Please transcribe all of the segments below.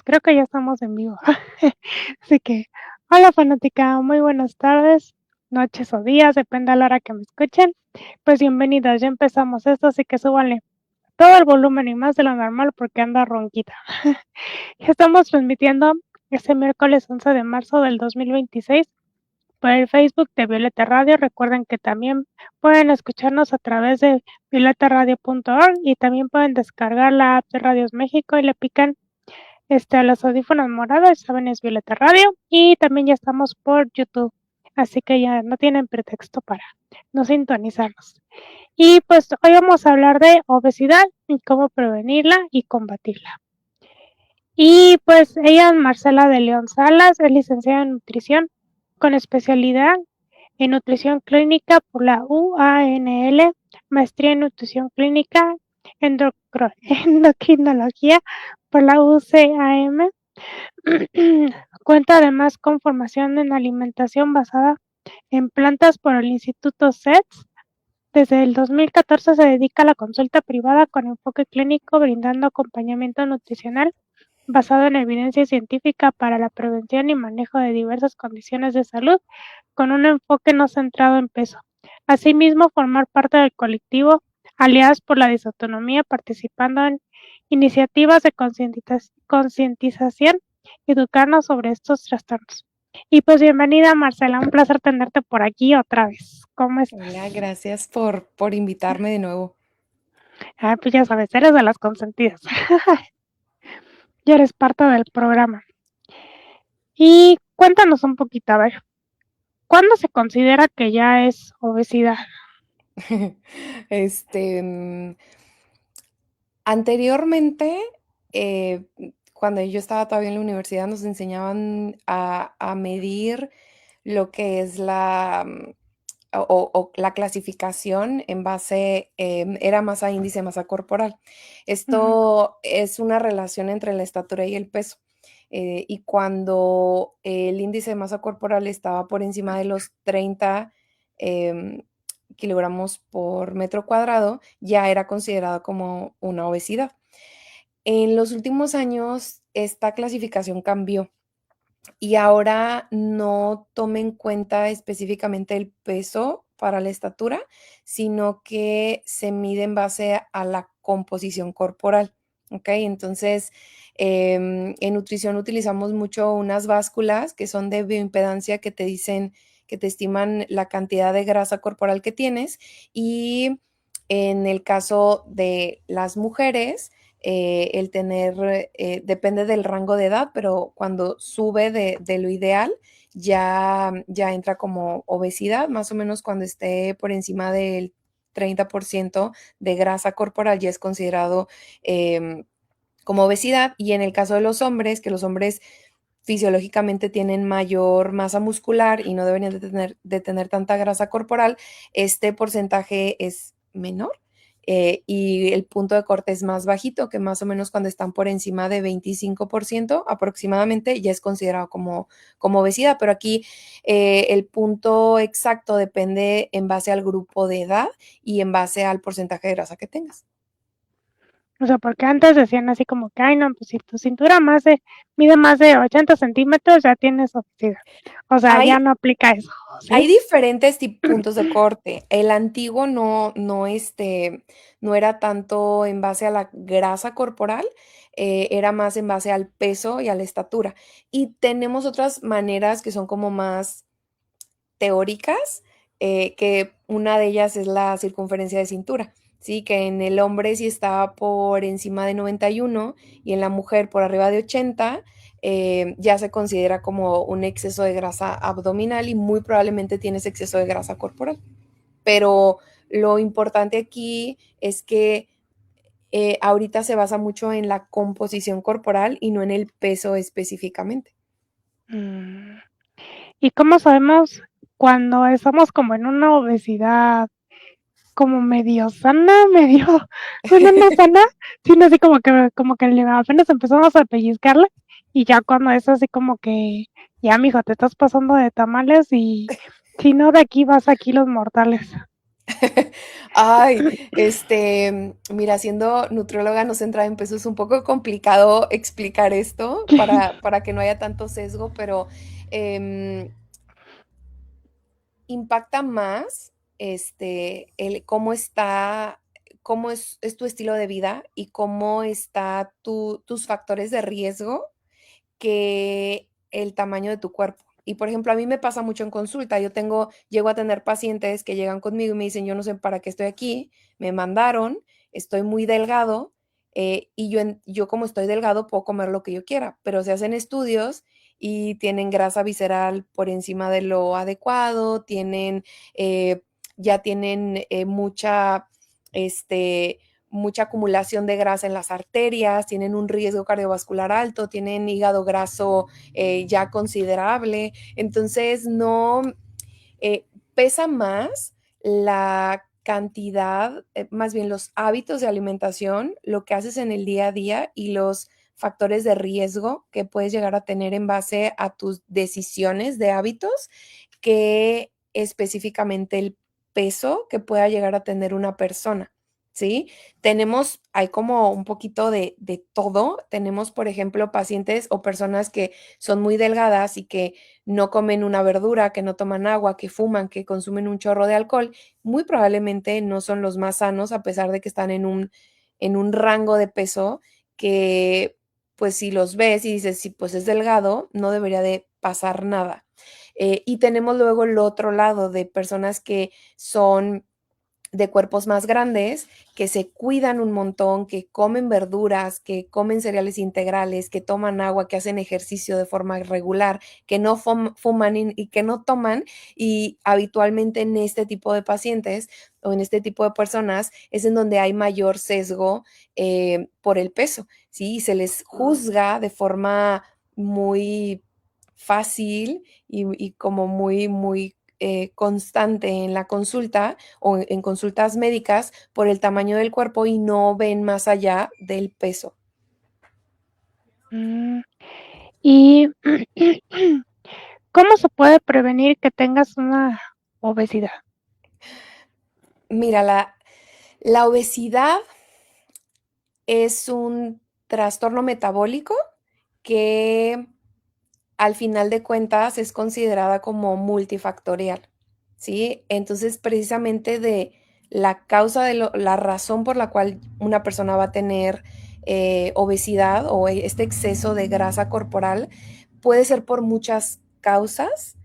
Creo que ya estamos en vivo. Así que, hola fanática, muy buenas tardes, noches o días, depende a la hora que me escuchen. Pues bienvenidas, ya empezamos esto, así que súbanle todo el volumen y más de lo normal porque anda ronquita. Ya estamos transmitiendo este miércoles 11 de marzo del 2026 por el Facebook de Violeta Radio. Recuerden que también pueden escucharnos a través de violetaradio.org y también pueden descargar la app de Radios México y le pican a los audífonos morados, saben, es Violeta Radio, y también ya estamos por YouTube, así que ya no tienen pretexto para no sintonizarnos. Y pues hoy vamos a hablar de obesidad y cómo prevenirla y combatirla. Y pues ella, Marcela de León Salas, es licenciada en nutrición con especialidad en nutrición clínica por la UANL, maestría en nutrición clínica, endocrinología por la UCAM. Cuenta además con formación en alimentación basada en plantas por el Instituto SETS. Desde el 2014 se dedica a la consulta privada con enfoque clínico, brindando acompañamiento nutricional basado en evidencia científica para la prevención y manejo de diversas condiciones de salud, con un enfoque no centrado en peso. Asimismo, formar parte del colectivo Aliadas por la Disautonomía, participando en iniciativas de concientización y educarnos sobre estos trastornos. Y pues bienvenida, Marcela, un placer tenerte por aquí otra vez. ¿Cómo estás? Hola, gracias por invitarme de nuevo. Pues ya sabes, eres de las consentidas. Ya eres parte del programa. Y cuéntanos un poquito, a ver, ¿cuándo se considera que ya es obesidad? Este, mm, Anteriormente, cuando yo estaba todavía en la universidad, nos enseñaban a medir lo que es o la clasificación en base, era masa índice, masa corporal. Ujú, Esto es una relación entre la estatura y el peso. Y cuando el índice de masa corporal estaba por encima de los 30 em, kilogramos por metro cuadrado, ya era considerado como una obesidad. En los últimos años, esta clasificación cambió y ahora no toma en cuenta específicamente el peso para la estatura, sino que se mide en base a la composición corporal, ¿ok? Entonces, en nutrición utilizamos mucho unas básculas que son de bioimpedancia que te dicen, que te estiman la cantidad de grasa corporal que tienes y en el caso de las mujeres, el tener, depende del rango de edad, pero cuando sube de lo ideal, ya entra como obesidad, más o menos cuando esté por encima del 30% de grasa corporal ya es considerado como obesidad. Y en el caso de los hombres, que los hombres fisiológicamente tienen mayor masa muscular y no deberían de tener tanta grasa corporal, este porcentaje es menor. Y el punto de corte es más bajito, que más o menos cuando están por encima de 25% aproximadamente ya es considerado como obesidad, pero aquí el punto exacto depende en base al grupo de edad y en base al porcentaje de grasa que tengas. o sea, porque antes decían así como que, ay, no, pues si tu cintura mide más de 80 centímetros, ya tienes obesidad. O sea, ya Hay no aplica eso, Hay ¿sí? diferentes puntos de corte. El antiguo no era tanto en base a la grasa corporal, era más en base al peso y a la estatura. Y tenemos otras maneras que son como más teóricas, que una de ellas es la circunferencia de cintura, ¿sí? Que en el hombre sí está por encima de 91 y en la mujer por arriba de 80, ya se considera como un exceso de grasa abdominal y muy probablemente tienes exceso de grasa corporal. Pero lo importante aquí es que ahorita se basa mucho en la composición corporal y no en el peso específicamente. Mm, ¿Y cómo sabemos cuando estamos como en una obesidad como medio sana, medio, bueno, no sana, sino así como que apenas empezamos a pellizcarle y ya cuando es así como que, ya mijo, te estás pasando de tamales y si no de aquí vas a kilos mortales. Ay, mira, siendo nutrióloga no centrada en peso es un poco complicado explicar esto para que no haya tanto sesgo, pero em, impacta más el cómo está, cómo es tu estilo de vida y cómo está tus factores de riesgo que el tamaño de tu cuerpo. Y, por ejemplo, a mí me pasa mucho en consulta. Llego a tener pacientes que llegan conmigo y me dicen, yo no sé para qué estoy aquí, me mandaron, estoy muy delgado, y yo como estoy delgado puedo comer lo que yo quiera, pero se hacen estudios y tienen grasa visceral por encima de lo adecuado, eh, ya tienen este, mucha acumulación de grasa en las arterias, tienen un riesgo cardiovascular alto, tienen hígado graso ya considerable. Entonces, no eh, pesa más la cantidad, más bien los hábitos de alimentación, lo que haces en el día a día y los factores de riesgo que puedes llegar a tener en base a tus decisiones de hábitos, que específicamente el peso que pueda llegar a tener una persona. ¿Sí? Hay como un poquito de todo. Tenemos, por ejemplo, pacientes o personas que son muy delgadas y que no comen una verdura, que no toman agua, que fuman, que consumen un chorro de alcohol, muy probablemente no son los más sanos, a pesar de que están en un rango de peso que, pues si los ves y dices, sí, pues es delgado, no debería de pasar nada. Y tenemos luego el otro lado de personas que son de cuerpos más grandes, que se cuidan un montón, que comen verduras, que comen cereales integrales, que toman agua, que hacen ejercicio de forma regular, que no fuman y que no toman. Y habitualmente en este tipo de pacientes o en este tipo de personas es en donde hay mayor sesgo por el peso, ¿sí? Y se les juzga de forma muy fácil y como muy constante en la consulta o en consultas médicas por el tamaño del cuerpo y no ven más allá del peso. Mm, ¿y cómo se puede prevenir que tengas una obesidad? Mira, la obesidad es un trastorno metabólico que al final de cuentas es considerada como multifactorial, ¿sí? Entonces, precisamente de la causa la razón por la cual una persona va a tener obesidad o este exceso de grasa corporal puede ser por muchas causas,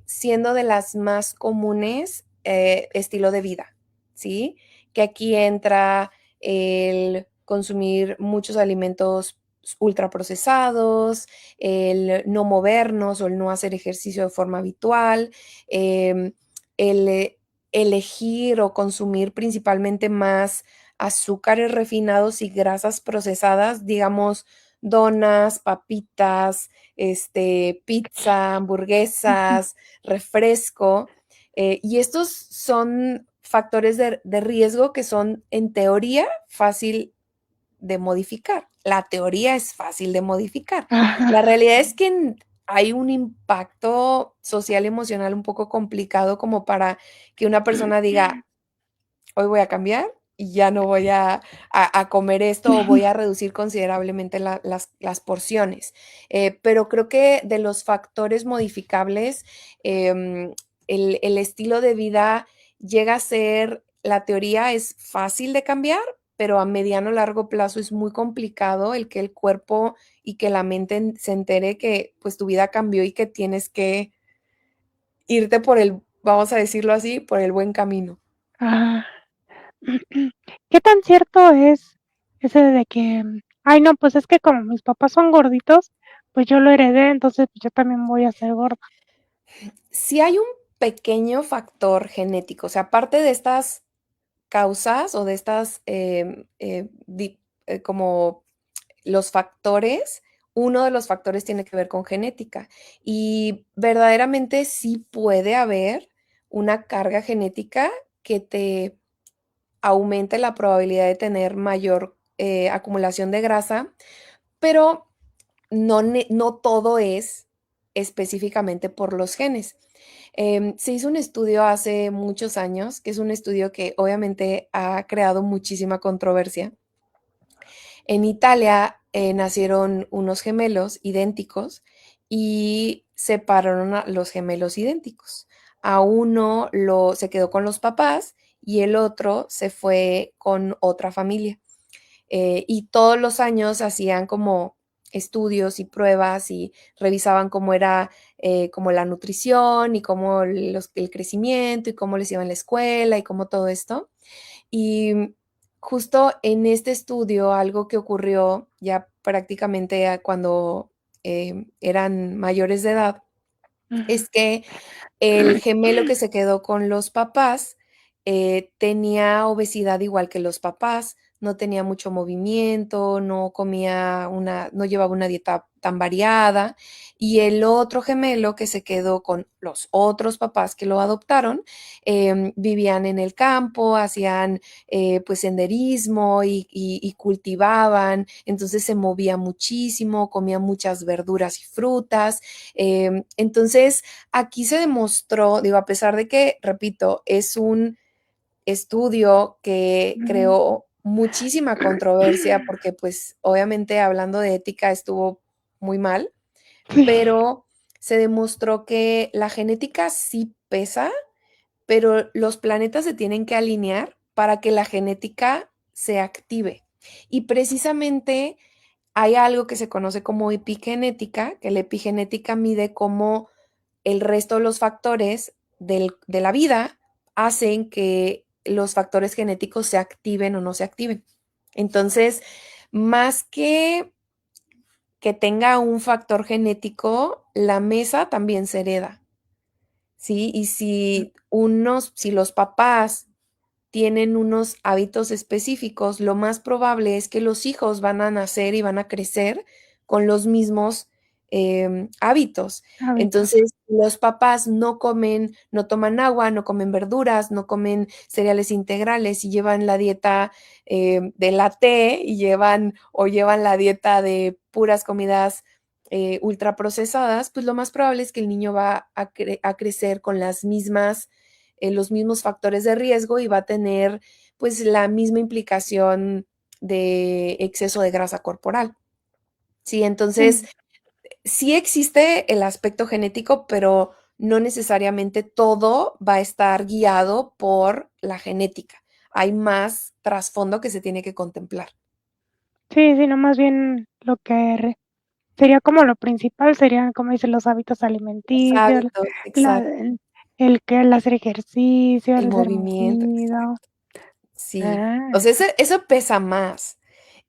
siendo de las más comunes estilo de vida, ¿sí? Que aquí entra el consumir muchos alimentos ultraprocesados, el no movernos o el no hacer ejercicio de forma habitual, el elegir o consumir principalmente más azúcares refinados y grasas procesadas, digamos, donas, papitas, pizza, hamburguesas, refresco, y estos son factores de riesgo que son, en teoría, fácil de modificar. La teoría es fácil de modificar. La realidad es que hay un impacto social y emocional un poco complicado como para que una persona diga, hoy voy a cambiar y ya no voy a comer esto o voy a reducir considerablemente las porciones. Pero creo que de los factores modificables, el estilo de vida llega a ser, la teoría es fácil de cambiar, pero a mediano largo plazo es muy complicado el que el cuerpo y que la mente se entere que pues tu vida cambió y que tienes que irte por vamos a decirlo así, por el buen camino. Ah, ¿qué tan cierto es ese de que, ay, no, pues es que como mis papás son gorditos, pues yo lo heredé, entonces pues yo también voy a ser gorda? Si hay un pequeño factor genético, o sea, aparte de estas causas o de estas como los factores, uno de los factores tiene que ver con genética y verdaderamente sí puede haber una carga genética que te aumente la probabilidad de tener mayor acumulación de grasa, pero no todo es específicamente por los genes. Se hizo un estudio hace muchos años, que es un estudio que obviamente ha creado muchísima controversia. En Italia nacieron unos gemelos idénticos y separaron a los gemelos idénticos. A uno se quedó con los papás y el otro se fue con otra familia. Y todos los años hacían como estudios y pruebas y revisaban cómo era como la nutrición y cómo el crecimiento y cómo les iba en la escuela y cómo todo esto. Y justo en este estudio, algo que ocurrió ya prácticamente cuando eran mayores de edad, Ujú. es que el gemelo que se quedó con los papás tenía obesidad igual que los papás, no tenía mucho movimiento, no llevaba una dieta tan variada. Y el otro gemelo que se quedó con los otros papás que lo adoptaron, vivían en el campo, hacían pues senderismo y cultivaban, entonces se movía muchísimo, comía muchas verduras y frutas. Entonces, aquí se demostró, digo, a pesar de que, repito, es un estudio que Ujú. creó muchísima controversia porque, pues, obviamente hablando de ética estuvo muy mal, Sí, pero se demostró que la genética sí pesa, pero los planetas se tienen que alinear para que la genética se active. Y precisamente hay algo que se conoce como epigenética, que la epigenética mide cómo el resto de los factores de la vida hacen que los factores genéticos se activen o no se activen. Entonces, más que tenga un factor genético, la mesa también se hereda, ¿sí? Y si los papás tienen unos hábitos específicos, lo más probable es que los hijos van a nacer y van a crecer con los mismos hábitos. hábitos. Entonces, los papás no toman agua, no comen verduras, no comen cereales integrales y llevan la dieta de la T o llevan la dieta de puras comidas ultraprocesadas, pues lo más probable es que el niño va a crecer con los mismos factores de riesgo y va a tener pues la misma implicación de exceso de grasa corporal. Sí, entonces Sí. sí existe el aspecto genético, pero no necesariamente todo va a estar guiado por la genética. Hay más trasfondo que se tiene que contemplar. Sí, sí, no, más bien lo que sería como lo principal, serían, como dicen, los hábitos Los alimenticios, hábitos, la exacto, el hacer ejercicio, el el ser movimiento, movido. exacto. Sí, o Ah, sea, eso pesa más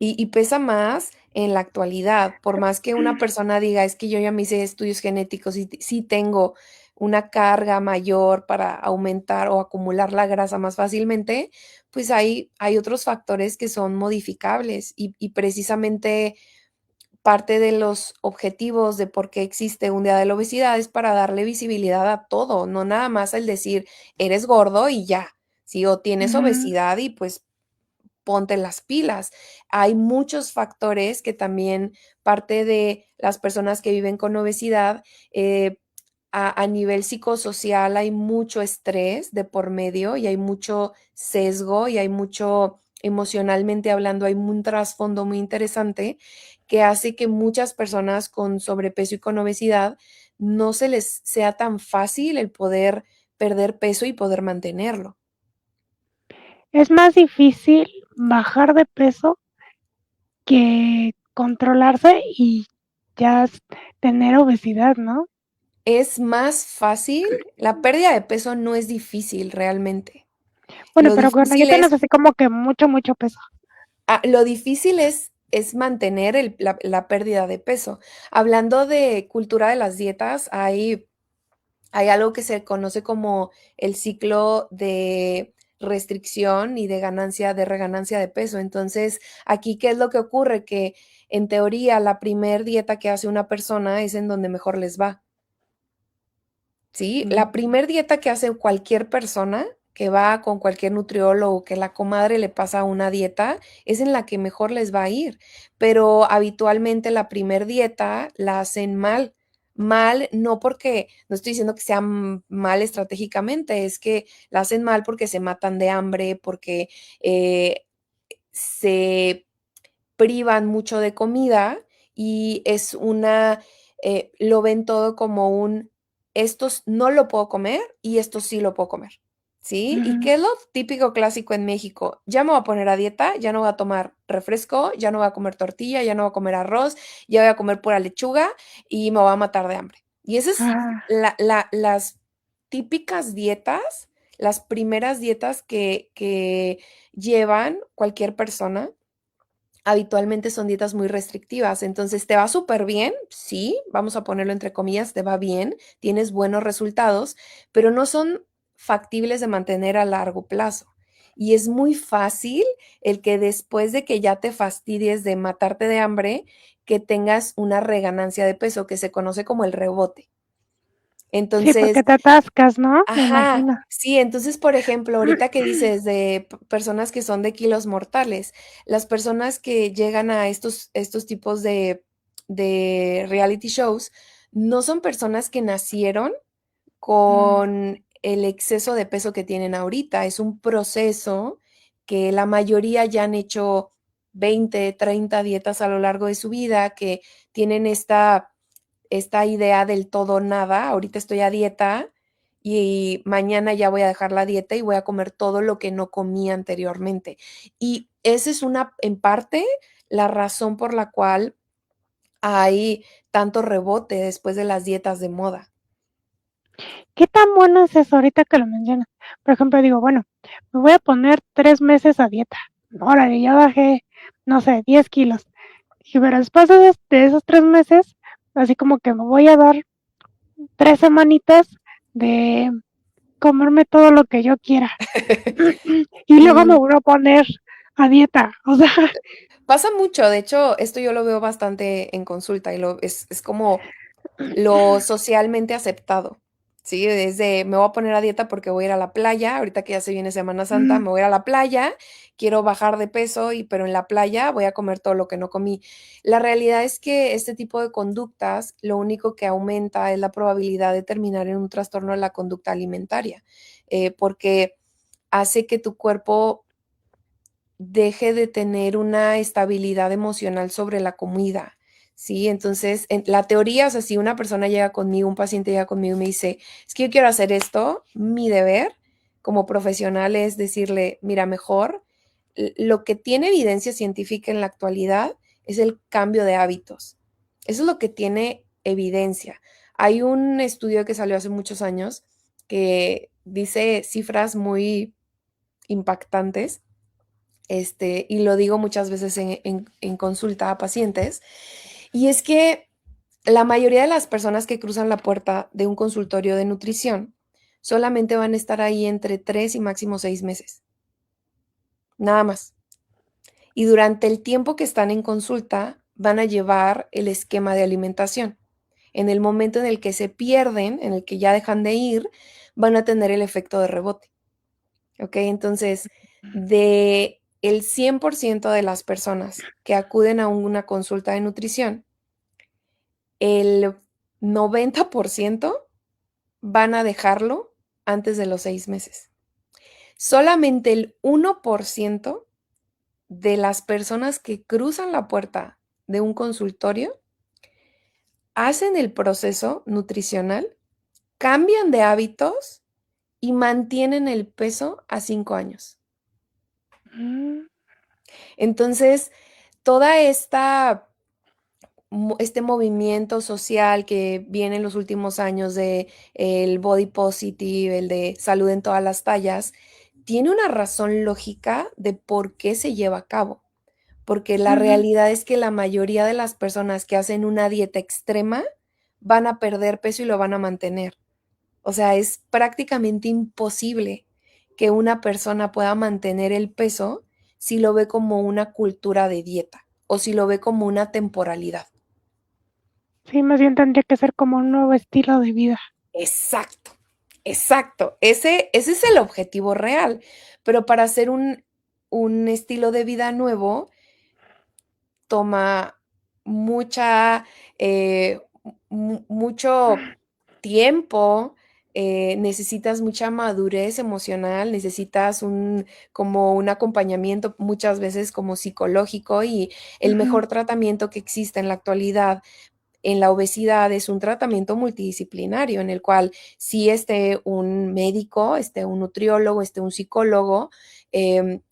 y pesa más en la actualidad, por más que una persona diga, es que yo ya me hice estudios genéticos y sí tengo una carga mayor para aumentar o acumular la grasa más fácilmente, pues hay otros factores que son modificables y precisamente parte de los objetivos de por qué existe un día de la obesidad es para darle visibilidad a todo, no nada más el decir, eres gordo y ya, sí, o tienes ujú. obesidad y pues ponte las pilas. Hay muchos factores que también parte de las personas que viven con obesidad, a nivel psicosocial hay mucho estrés de por medio y hay mucho sesgo y hay mucho, emocionalmente hablando, hay un trasfondo muy interesante que hace que muchas personas con sobrepeso y con obesidad no se les sea tan fácil el poder perder peso y poder mantenerlo. Es más difícil bajar de peso que controlarse y ya tener obesidad, ¿no? Es más fácil, la pérdida de peso no es difícil realmente. Bueno, Lo pero cuando ya difícil tienes es, así como que mucho, mucho peso. lo difícil es mantener la pérdida de peso. Hablando de cultura de las dietas, hay algo que se conoce como el ciclo de restricción y de reganancia de peso. Entonces, aquí, ¿qué es lo que ocurre? Que en teoría la primer dieta que hace una persona es en donde mejor les va. ¿Sí? La Mm. primer dieta que hace cualquier persona que va con cualquier nutriólogo, que la comadre le pasa una dieta, es en la que mejor les va a ir, pero habitualmente la primer dieta la hacen mal, mal, no porque, no estoy diciendo que sea mal estratégicamente, es que la hacen mal porque se matan de hambre, porque se privan mucho de comida y es lo ven todo como esto no lo puedo comer y esto sí lo puedo comer, ¿sí? ¿Y Ujú. qué es lo típico clásico en México? Ya me voy a poner a dieta, ya no voy a tomar refresco, ya no voy a comer tortilla, ya no voy a comer arroz, ya voy a comer pura lechuga y me voy a matar de hambre. Y esas es Ah, las típicas dietas, las primeras dietas que llevan cualquier persona. Habitualmente son dietas muy restrictivas, entonces te va súper bien, sí, vamos a ponerlo entre comillas, te va bien, tienes buenos resultados, pero no son factibles de mantener a largo plazo. Y es muy fácil el que después de que ya te fastidies de matarte de hambre, que tengas una reganancia de peso que se conoce como el rebote. sí, Entonces, porque te atascas, ¿no? Me ajá, imagino. sí, entonces, por ejemplo, ahorita que dices de personas que son de kilos mortales, las personas que llegan a estos tipos de reality shows no son personas que nacieron Mm. con el exceso de peso que tienen ahorita, es un proceso que la mayoría ya han hecho 20, 30 dietas a lo largo de su vida, que tienen esta idea del todo o nada, ahorita estoy a dieta y mañana ya voy a dejar la dieta y voy a comer todo lo que no comí anteriormente. Y esa es en parte, la razón por la cual hay tanto rebote después de las dietas de moda. ¿Qué tan bueno es eso ahorita que lo mencionas? Por ejemplo, digo, bueno, me voy a poner 3 meses a dieta. Órale, ya bajé, no sé, 10 kilos. Y pero después de esos 3 meses, así como que me voy a dar 3 semanitas de comerme todo lo que yo quiera. Y luego me Mm, voy a poner a dieta. O sea, pasa mucho, de hecho, esto yo lo veo bastante en consulta y es como lo socialmente aceptado, ¿sí? Desde me voy a poner a dieta porque voy a ir a la playa, ahorita que ya se viene Semana Santa, me voy a ir a la playa, quiero bajar de peso, pero en la playa voy a comer todo lo que no comí. La realidad es que este tipo de conductas lo único que aumenta es la probabilidad de terminar en un trastorno de la conducta alimentaria, porque hace que tu cuerpo deje de tener una estabilidad emocional sobre la comida, ¿sí? Entonces, en la teoría, o sea, si una persona llega conmigo, un paciente llega conmigo y me dice, es que yo quiero hacer esto, mi deber como profesional es decirle, mira, mejor, lo que tiene evidencia científica en la actualidad es el cambio de hábitos. Eso es lo que tiene evidencia. Hay un estudio que salió hace muchos años que dice cifras muy impactantes, y lo digo muchas veces en consulta a pacientes, y es que la mayoría de las personas que cruzan la puerta de un consultorio de nutrición solamente van a estar ahí entre 3 y máximo 6 meses, nada más. Y durante el tiempo que están en consulta van a llevar el esquema de alimentación. En el momento en el que se pierden, en el que ya dejan de ir, van a tener el efecto de rebote. ¿Ok? Entonces, de el 100% de las personas que acuden a una consulta de nutrición, el 90% van a dejarlo antes de los 6 meses. Solamente el 1% de las personas que cruzan la puerta de un consultorio hacen el proceso nutricional, cambian de hábitos y mantienen el peso a 5 años. mm, Entonces, toda este movimiento social que viene en los últimos años de el body positive, el de salud en todas las tallas, tiene una razón lógica de por qué se lleva a cabo. Porque la ujú. realidad es que la mayoría de las personas que hacen una dieta extrema van a perder peso y lo van a mantener. O sea, es prácticamente imposible que una persona pueda mantener el peso si lo ve como una cultura de dieta o si lo ve como una temporalidad. Sí, más bien tendría que ser como un nuevo estilo de vida. Exacto, exacto. Ese es el objetivo real. Pero para hacer un estilo de vida nuevo, toma mucha, eh, mucho tiempo, necesitas mucha madurez emocional, necesitas como un acompañamiento muchas veces como psicológico y el Ujú. mejor tratamiento que existe en la actualidad en la obesidad es un tratamiento multidisciplinario en el cual sí esté un médico, esté un nutriólogo, esté un psicólogo,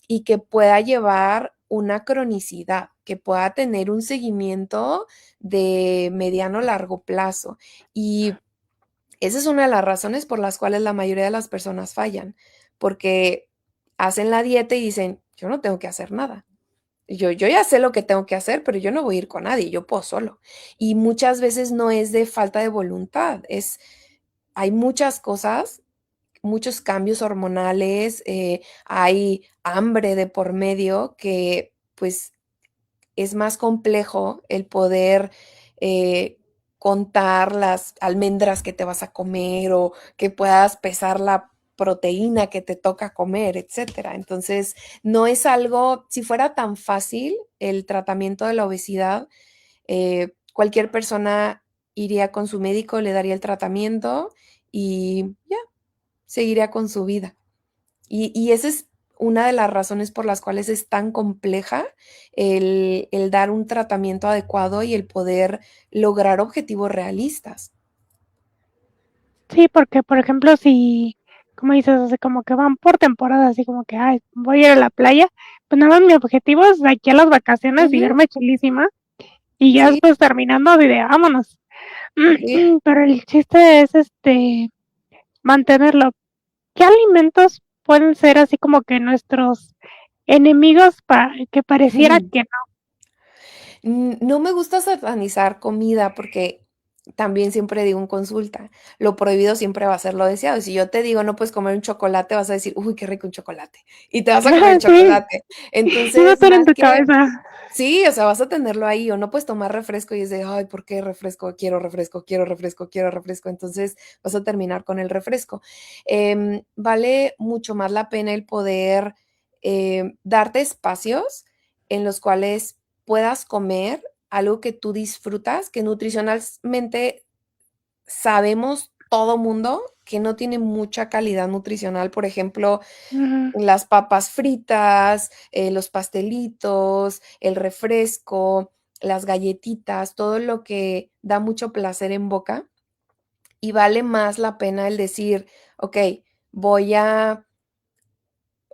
y que pueda llevar una cronicidad, que pueda tener un seguimiento de mediano largo plazo. Y esa es una de las razones por las cuales la mayoría de las personas fallan, porque hacen la dieta y dicen, yo no tengo que hacer nada. Yo ya sé lo que tengo que hacer, pero yo no voy a ir con nadie, yo puedo solo. Y muchas veces no es de falta de voluntad, hay muchas cosas, muchos cambios hormonales, hay hambre de por medio que pues es más complejo el poder contar las almendras que te vas a comer o que puedas pesar la proteína que te toca comer, etcétera. Entonces, no es algo, si fuera tan fácil el tratamiento de la obesidad, cualquier persona iría con su médico, le daría el tratamiento y ya, seguiría con su vida. Y esa es una de las razones por las cuales es tan compleja el dar un tratamiento adecuado y el poder lograr objetivos realistas. Sí, porque, por ejemplo, si, como dices, así como que van por temporada, así como que, ay, voy a ir a la playa, pues nada más mi objetivo es de aquí a las vacaciones y Ujú, verme chulísima y ya sí, después terminando de vámonos. sí. Pero el chiste es mantenerlo. ¿Qué alimentos pueden ser así como que nuestros enemigos para que pareciera que no? No me gusta satanizar comida porque también siempre digo en consulta, lo prohibido siempre va a ser lo deseado. Si yo te digo no puedes comer un chocolate, vas a decir, uy, qué rico un chocolate. Y te vas a comer el Sí, chocolate. iba a Entonces, estar en más tu que cabeza. sí, o sea, vas a tenerlo ahí, o no puedes tomar refresco y es de, ay, ¿por qué refresco? Quiero refresco, quiero refresco, quiero refresco. Entonces vas a terminar con el refresco. Vale mucho más la pena el poder darte espacios en los cuales puedas comer algo que tú disfrutas, que nutricionalmente sabemos todo mundo que no tiene mucha calidad nutricional. Por ejemplo, Ujú, las papas fritas, los pastelitos, el refresco, las galletitas, todo lo que da mucho placer en boca y vale más la pena el decir, okey, voy a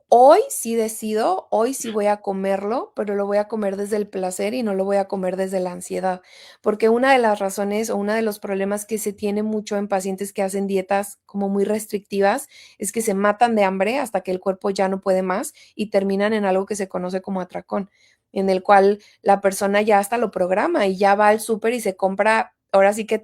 hoy sí decido, hoy sí voy a comerlo, pero lo voy a comer desde el placer y no lo voy a comer desde la ansiedad. Porque una de las razones o uno de los problemas que se tiene mucho en pacientes que hacen dietas como muy restrictivas es que se matan de hambre hasta que el cuerpo ya no puede más y terminan en algo que se conoce como atracón, en el cual la persona ya hasta lo programa y ya va al súper y se compra ahora sí que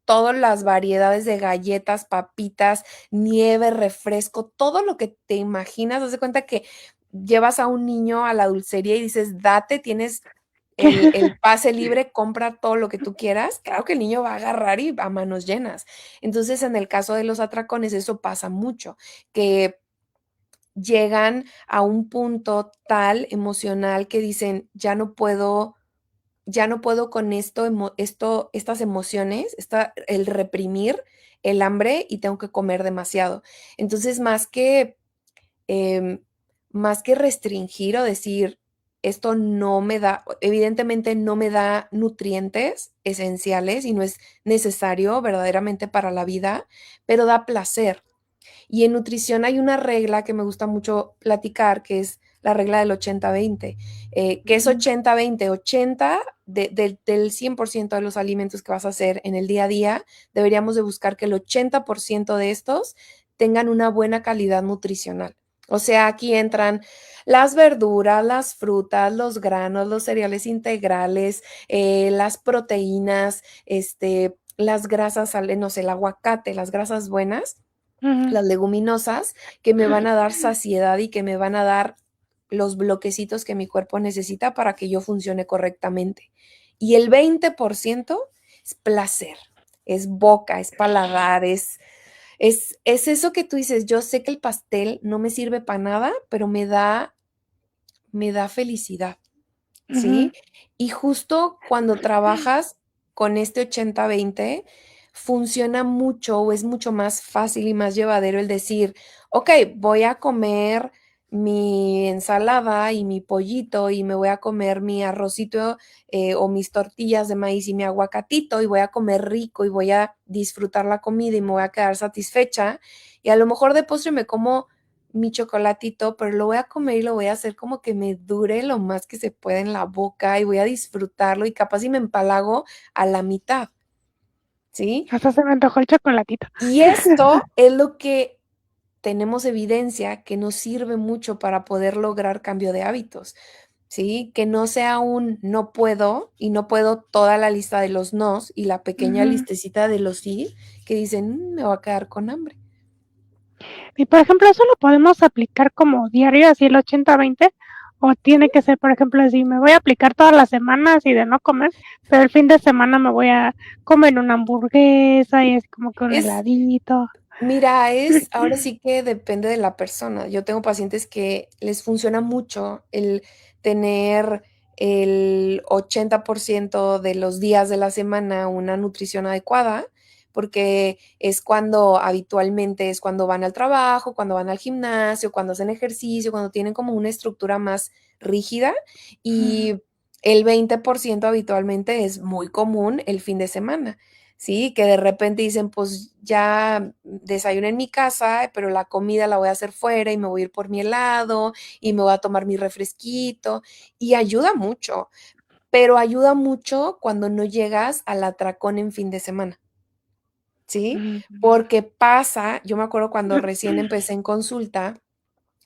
todas las variedades de galletas, papitas, nieve, refresco, todo lo que te imaginas. Haz de cuenta que llevas a un niño a la dulcería y dices, date, tienes ¿qué? el pase libre, compra todo lo que tú quieras. Claro que el niño va a agarrar y a manos llenas. Entonces, en el caso de los atracones, eso pasa mucho, que llegan a un punto tal emocional que dicen, ya no puedo con estas emociones, el reprimir el hambre y tengo que comer demasiado. Entonces, em, más que restringir o decir, esto no me da, evidentemente no me da nutrientes esenciales y no es necesario verdaderamente para la vida, pero da placer. Y en nutrición hay una regla que me gusta mucho platicar, que es la regla del 80-20, que es Ujú, 80-20, 80 del 100% de los alimentos que vas a hacer en el día a día, deberíamos de buscar que el 80% de estos tengan una buena calidad nutricional. O sea, aquí entran las verduras, las frutas, los granos, los cereales integrales, las proteínas, las grasas, no sé, el aguacate, las grasas buenas, ujú. las leguminosas que me van a dar saciedad y que me van a dar los bloquecitos que mi cuerpo necesita para que yo funcione correctamente. Y el 20% es placer, es boca, es paladar, es eso que tú dices, yo sé que el pastel no me sirve para nada, pero me da felicidad, Ujú, ¿sí? Y justo cuando trabajas con este 80-20 funciona mucho o es mucho más fácil y más llevadero el decir, ok, voy a comer mi ensalada y mi pollito y me voy a comer mi arrocito o mis tortillas de maíz y mi aguacatito y voy a comer rico y voy a disfrutar la comida y me voy a quedar satisfecha y a lo mejor de postre me como mi chocolatito, pero lo voy a comer y lo voy a hacer como que me dure lo más que se pueda en la boca y voy a disfrutarlo y capaz y me empalago a la mitad, ¿sí? Hasta se me antojó el chocolatito. Y esto es lo que tenemos evidencia que nos sirve mucho para poder lograr cambio de hábitos, ¿sí? Que no sea un no puedo y no puedo toda la lista de los nos y la pequeña Ujú. listecita de los sí que dicen, me voy a quedar con hambre". Y por ejemplo, ¿eso lo podemos aplicar como diario, así el 80-20? O tiene que ser, por ejemplo, así, me voy a aplicar todas las semanas y de no comer, pero el fin de semana me voy a comer una hamburguesa y es como que un Es heladito. Mira, ahora sí que depende de la persona. Yo tengo pacientes que les funciona mucho el tener el 80% de los días de la semana una nutrición adecuada, porque es cuando habitualmente es cuando van al trabajo, cuando van al gimnasio, cuando hacen ejercicio, cuando tienen como una estructura más rígida y el 20% habitualmente es muy común el fin de semana. Sí, que de repente dicen, pues ya desayuné en mi casa, pero la comida la voy a hacer fuera y me voy a ir por mi helado y me voy a tomar mi refresquito y ayuda mucho, pero ayuda mucho cuando no llegas al atracón en fin de semana, ¿sí? Porque pasa, yo me acuerdo cuando recién empecé en consulta,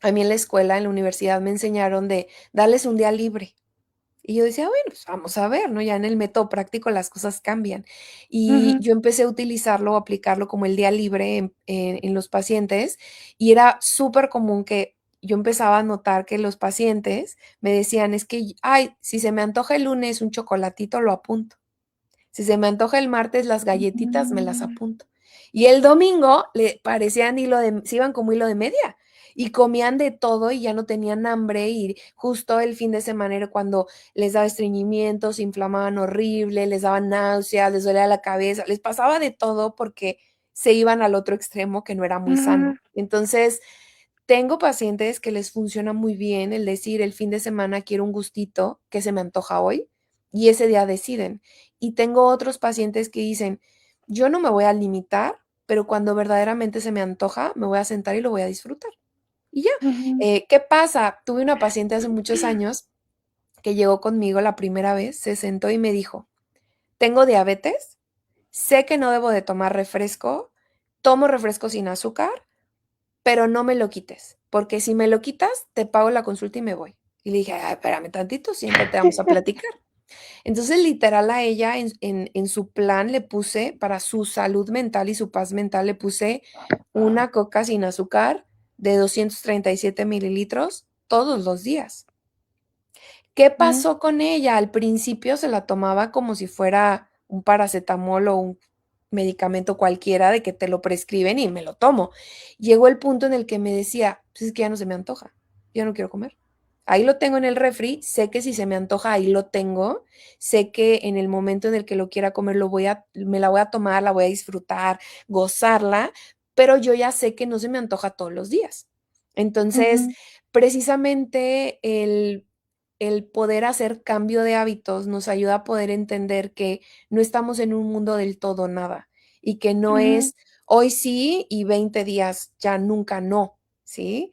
a mí en la escuela, en la universidad me enseñaron de darles un día libre. Y yo decía, bueno, pues vamos a ver, ¿no? Ya en el método práctico las cosas cambian. Y yo empecé a utilizarlo, a aplicarlo como el día libre en los pacientes y era súper común que yo empezaba a notar que los pacientes me decían, es que, ay, si se me antoja el lunes un chocolatito, lo apunto. Si se me antoja el martes las galletitas, me las apunto. Y el domingo le parecían se iban como hilo de media y comían de todo y ya no tenían hambre y justo el fin de semana era cuando les daba estreñimiento, se inflamaban horrible, les daba náuseas, les dolía la cabeza, les pasaba de todo porque se iban al otro extremo que no era muy sano. Entonces, tengo pacientes que les funciona muy bien el decir el fin de semana quiero un gustito que se me antoja hoy y ese día deciden. Y tengo otros pacientes que dicen, yo no me voy a limitar, pero cuando verdaderamente se me antoja, me voy a sentar y lo voy a disfrutar. Y ya. ¿Qué pasa? Tuve una paciente hace muchos años que llegó conmigo la primera vez, se sentó y me dijo, tengo diabetes, sé que no debo de tomar refresco, tomo refresco sin azúcar, pero no me lo quites, porque si me lo quitas, te pago la consulta y me voy. Y le dije, "Ay, espérame tantito, siéntate, vamos a platicar". Entonces, literal, a ella en su plan le puse, para su salud mental y su paz mental, le puse una coca sin azúcar de 237 mililitros todos los días. ¿Qué pasó con ella? Al principio se la tomaba como si fuera un paracetamol o un medicamento cualquiera de que te lo prescriben y me lo tomo. Llegó el punto en el que me decía, pues es que ya no se me antoja, ya no quiero comer. Ahí lo tengo en el refri, sé que si se me antoja, ahí lo tengo, sé que en el momento en el que lo quiera comer, me la voy a tomar, la voy a disfrutar, gozarla, pero yo ya sé que no se me antoja todos los días. Entonces, precisamente el poder hacer cambio de hábitos nos ayuda a poder entender que no estamos en un mundo del todo nada y que no es hoy sí y 20 días ya nunca no, ¿sí? Sí,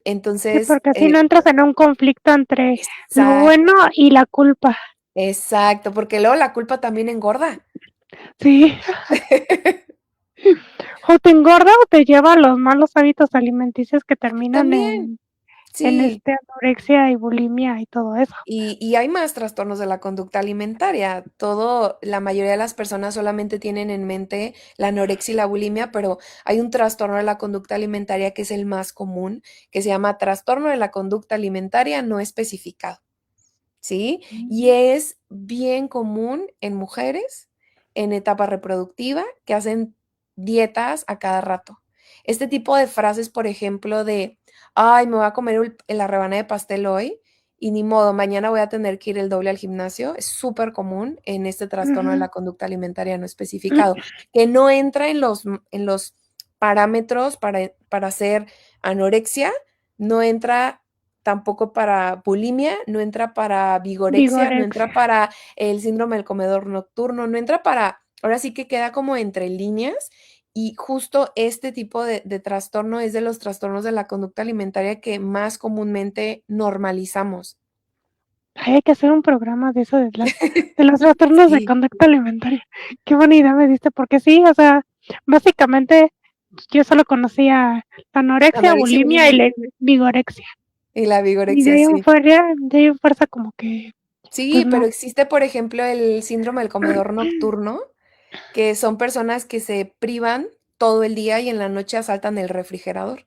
Entonces, porque así no entras en un conflicto entre lo bueno exacto, y la culpa. exacto, porque luego la culpa también engorda. Sí. O te engorda o te lleva a los malos hábitos alimenticios que terminan También, en sí. anorexia y bulimia y todo eso. Y hay más trastornos de la conducta alimentaria. La mayoría de las personas solamente tienen en mente la anorexia y la bulimia, pero hay un trastorno de la conducta alimentaria que es el más común, que se llama trastorno de la conducta alimentaria no especificado, ¿sí? Y es bien común en mujeres en etapa reproductiva que hacen dietas a cada rato. Este tipo de frases, por ejemplo, de, ay, me voy a comer la rebanada de pastel hoy y ni modo, mañana voy a tener que ir el doble al gimnasio. Es súper común en este trastorno de Ujú. la conducta alimentaria no especificado, que no entra en los parámetros para hacer anorexia, no entra tampoco para bulimia, no entra para vigorexia, no entra Vigorexia. para el síndrome del comedor nocturno, no entra para, ahora sí que queda como entre líneas y justo este tipo de trastorno es de los trastornos de la conducta alimentaria que más comúnmente normalizamos. Ay, hay que hacer un programa de eso de los trastornos de Sí, conducta alimentaria. Qué buena idea me diste, porque sí, o sea, básicamente yo solo conocía la anorexia, anorexia y bulimia y bulimia. la vigorexia. Y la Y vigorexia, sí. de ahí en fuerza como que, pues Sí, pero no. existe, por ejemplo, el síndrome del comedor nocturno, que son personas que se privan todo el día y en la noche asaltan el refrigerador.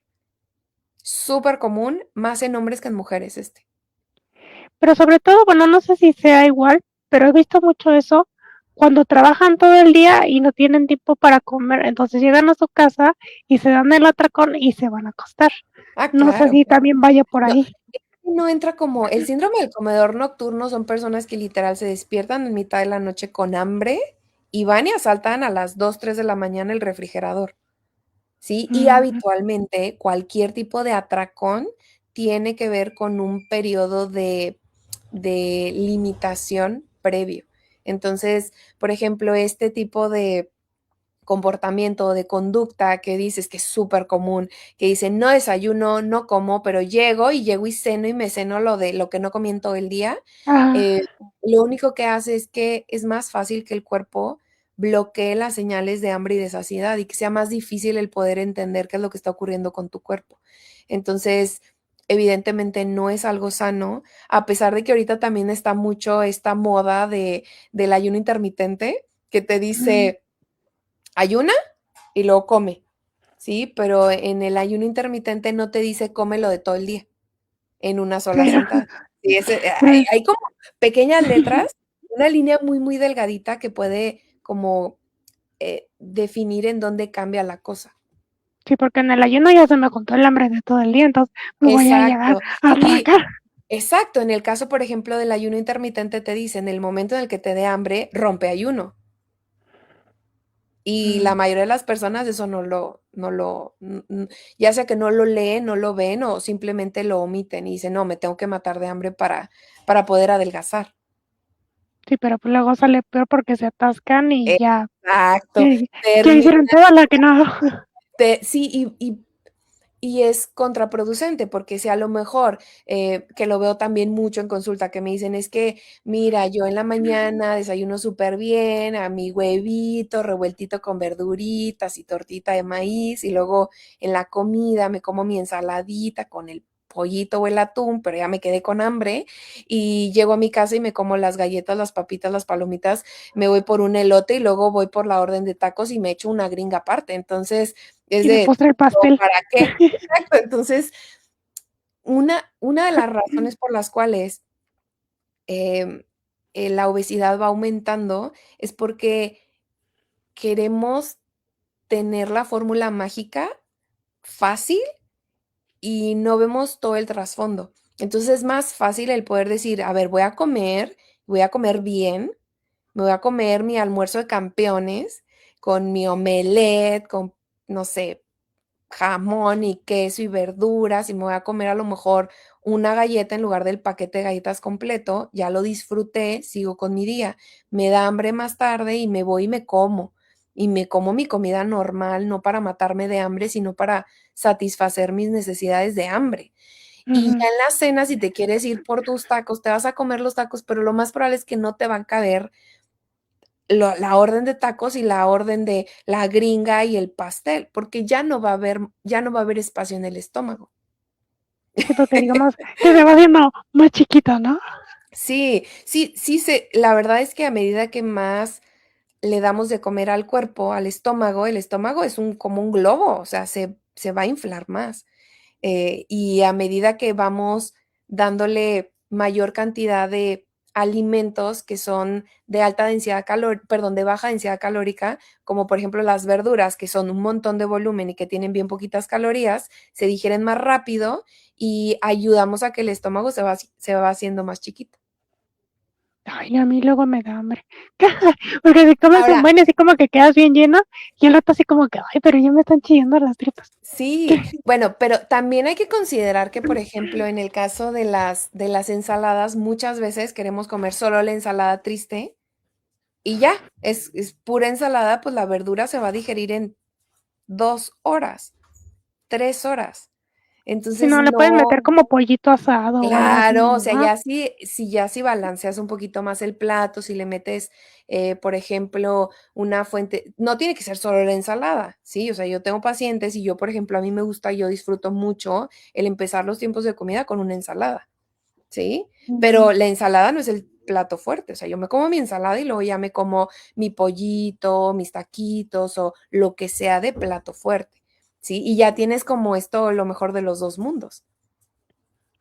Súper común, más en hombres que en mujeres este. Pero sobre todo, bueno, no sé si sea igual, pero he visto mucho eso cuando trabajan todo el día y no tienen tiempo para comer, entonces llegan a su casa y se dan el atracón y se van a acostar. Ah, No sé claro. si también vaya por No, ahí. no entra como el síndrome del comedor nocturno son personas que literal se despiertan en mitad de la noche con hambre y van y asaltan a las 2, 3 de la mañana el refrigerador, ¿sí? Y Mm, habitualmente cualquier tipo de atracón tiene que ver con un periodo de limitación previo. Entonces, por ejemplo, este tipo de comportamiento, de conducta que dices que es súper común, que dicen, no desayuno, no como, pero llego y ceno y me ceno lo de lo que no comí en todo el día. ah, eh, lo único que hace es que es más fácil que el cuerpo bloquee las señales de hambre y de saciedad y que sea más difícil el poder entender qué es lo que está ocurriendo con tu cuerpo. Entonces, evidentemente no es algo sano, a pesar de que ahorita también está mucho esta moda del ayuno intermitente, que te mm, dice, ayuna y luego come, ¿sí? Pero en el ayuno intermitente no te dice cómelo de todo el día, en una sola pero, sentada. Sí, pero hay como pequeñas letras, una línea muy, muy delgadita que puede como definir en dónde cambia la cosa. sí, porque en el ayuno ya se me contó el hambre de todo el día, entonces me voy a llegar Exacto. a Sí, atracar. exacto. En el caso, por ejemplo, del ayuno intermitente te dice, en el momento en el que te dé hambre, rompe ayuno. Y la Mm, mayoría de las personas eso ya sea que no lo leen, no lo ven o simplemente lo omiten y dicen, no, me tengo que matar de hambre para poder adelgazar. sí, pero pues luego sale peor porque se atascan y Exacto. ya, ya Termi hicieron todo lo que no. sí, y es contraproducente, porque si a lo mejor, que lo veo también mucho en consulta, que me dicen: "Es que, mira, yo en la mañana desayuno súper bien, a mi huevito revueltito con verduritas y tortita de maíz, y luego en la comida me como mi ensaladita con el pollito o el atún, pero ya me quedé con hambre, y llego a mi casa y me como las galletas, las papitas, las palomitas, me voy por un elote y luego voy por la orden de tacos y me echo una gringa aparte". Entonces, es Y de de postre el ¿como pastel. para qué? Exacto. Entonces, una de las razones por las cuales, em, la obesidad va aumentando es porque queremos tener la fórmula mágica fácil y no vemos todo el trasfondo. Entonces, es más fácil el poder decir: "A ver, voy a comer bien, me voy a comer mi almuerzo de campeones con mi omelette, con, no sé, jamón y queso y verduras, y me voy a comer a lo mejor una galleta en lugar del paquete de galletas completo, ya lo disfruté, sigo con mi día. Me da hambre más tarde y me voy y me como mi comida normal, no para matarme de hambre, sino para satisfacer mis necesidades de hambre. Y Ujú. ya en la cena, si te quieres ir por tus tacos, te vas a comer los tacos, pero lo más probable es que no te van a caber la orden de tacos y la orden de la gringa y el pastel, porque ya no va a haber espacio en el estómago. Sí, porque digamos que se va haciendo más chiquito, ¿no? Sí, la verdad es que a medida que más le damos de comer al cuerpo, al estómago, el estómago es como un globo, o sea, se va a inflar más. Y a medida que vamos dándole mayor cantidad de alimentos que son de alta densidad perdón, de baja densidad calórica, como por ejemplo las verduras, que son un montón de volumen y que tienen bien poquitas calorías, se digieren más rápido y ayudamos a que el estómago se va haciendo más chiquito. Ay, a mí luego me da hambre. Porque si comes un Ahora, buen, así como que quedas bien lleno, y el rato así como que, ay, pero ya me están chillando las tripas. sí, bueno, pero también hay que considerar que, por ejemplo, en el caso de las ensaladas, muchas veces queremos comer solo la ensalada triste y ya, es pura ensalada, pues la verdura se va a digerir en 2 horas, 3 horas. Si Entonces, no, le puedes meter no. como pollito asado o algo así, Claro, o sea, ¿no? ya si ya si balanceas un poquito más el plato, si le metes, por ejemplo, una fuente no tiene que ser solo la ensalada, ¿sí? O sea, yo tengo pacientes y yo, por ejemplo, a mí me gusta, yo disfruto mucho el empezar los tiempos de comida con una ensalada, ¿sí? Mm, Pero la ensalada no es el plato fuerte, o sea, yo me como mi ensalada y luego ya me como mi pollito, mis taquitos o lo que sea de plato fuerte, ¿sí? Y ya tienes como esto, lo mejor de los 2 mundos.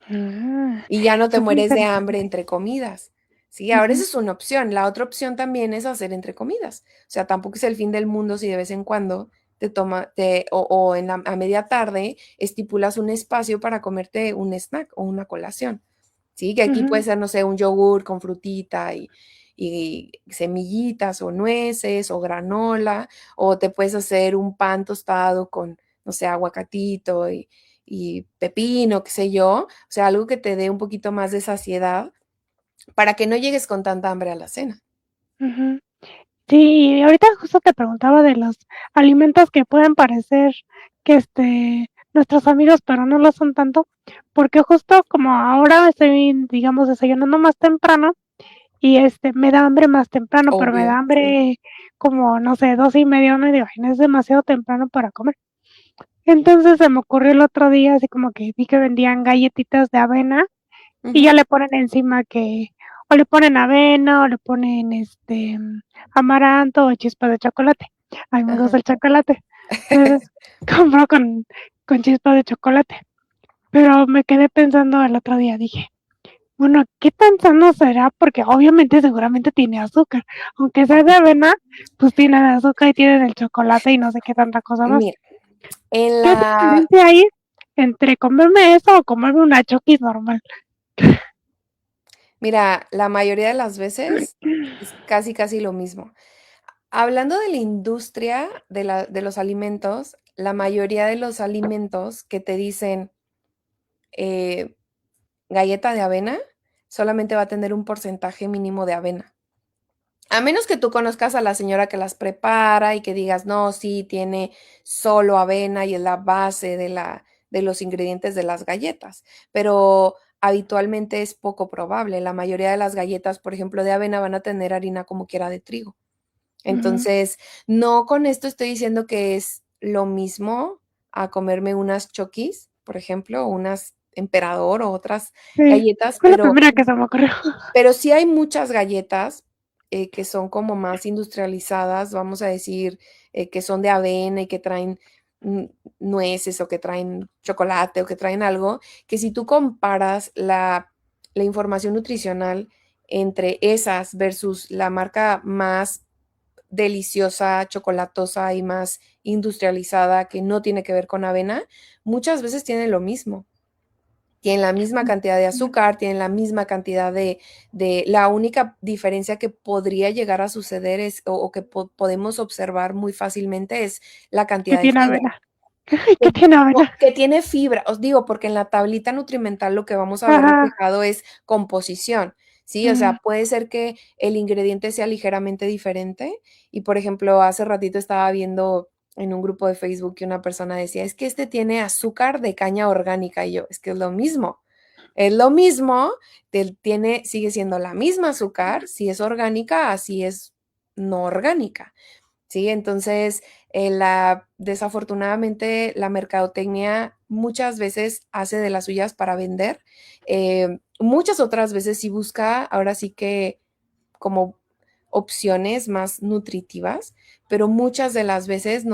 ah, Y ya no te súper mueres de hambre interesante. entre comidas. Sí, ahora esa Ujú, es una opción. La otra opción también es hacer entre comidas. O sea, tampoco es el fin del mundo si de vez en cuando o en a media tarde estipulas un espacio para comerte un snack o una colación. Sí, que aquí puede ujú, ser, no sé, un yogur con frutita y semillitas o nueces o granola, o te puedes hacer un pan tostado con, no sé, aguacatito y pepino, qué sé yo, o sea, algo que te dé un poquito más de saciedad para que no llegues con tanta hambre a la cena. ujú. Sí, y ahorita justo te preguntaba de los alimentos que pueden parecer que nuestros amigos, pero no lo son tanto, porque justo como ahora estoy, digamos, desayunando más temprano y me da hambre más temprano, pero me Obvio, da sí. hambre como, no sé, 12:30, 1, y digo, ay, no es demasiado temprano para comer. Entonces se me ocurrió el otro día, así como que vi que vendían galletitas de avena y ya Ujú. le ponen encima que, o le ponen avena, o le ponen amaranto o chispas de chocolate. A mí me gusta Ajá. el chocolate. Entonces compro con chispas de chocolate. Pero me quedé pensando el otro día, dije, bueno, ¿qué tan sano será? Porque obviamente seguramente tiene azúcar. Aunque sea de avena, pues tienen azúcar y tienen el chocolate y no sé qué tanta cosa más. Mira, en ¿Qué la diferencia hay entre comerme eso o comerme una Chokis normal? mira, la mayoría de las veces es casi, casi lo mismo. Hablando de la industria de los alimentos, la mayoría de los alimentos que te dicen, eh, galleta de avena, solamente va a tener un porcentaje mínimo de avena. A menos que tú conozcas a la señora que las prepara y que digas, no, sí, tiene solo avena y es la base de los ingredientes de las galletas, pero habitualmente es poco probable. La mayoría de las galletas, por ejemplo, de avena van a tener harina como quiera de trigo. Ujú. Entonces, no con esto estoy diciendo que es lo mismo a comerme unas Chokis, por ejemplo, o unas Emperador o otras Sí, galletas, fue la primera que se me ocurrió. pero sí hay muchas galletas, que son como más industrializadas, vamos a decir, que son de avena y que traen, mm, nueces o que traen chocolate o que traen algo, que si tú comparas la información nutricional entre esas versus la marca más deliciosa, chocolatosa y más industrializada que no tiene que ver con avena, muchas veces tienen lo mismo. Tienen la misma cantidad de azúcar, tienen la misma cantidad la única diferencia que podría llegar a suceder es, o que podemos observar muy fácilmente es la Que cantidad de tiene fibra. avena. Ay, Que que tiene avena. que tiene fibra, os digo, porque en la tablita nutrimental lo que vamos a ver Ajá. reflejado es composición, ¿sí? O Mm, sea, puede ser que el ingrediente sea ligeramente diferente y, por ejemplo, hace ratito estaba viendo en un grupo de Facebook que una persona decía: "Es que este tiene azúcar de caña orgánica", y yo: "Es que es lo mismo, sigue siendo la misma azúcar, si es orgánica, así es no orgánica". ¿Sí? Entonces, desafortunadamente, la mercadotecnia muchas veces hace de las suyas para vender, muchas otras veces sí busca, ahora sí que como opciones más nutritivas, pero muchas de las veces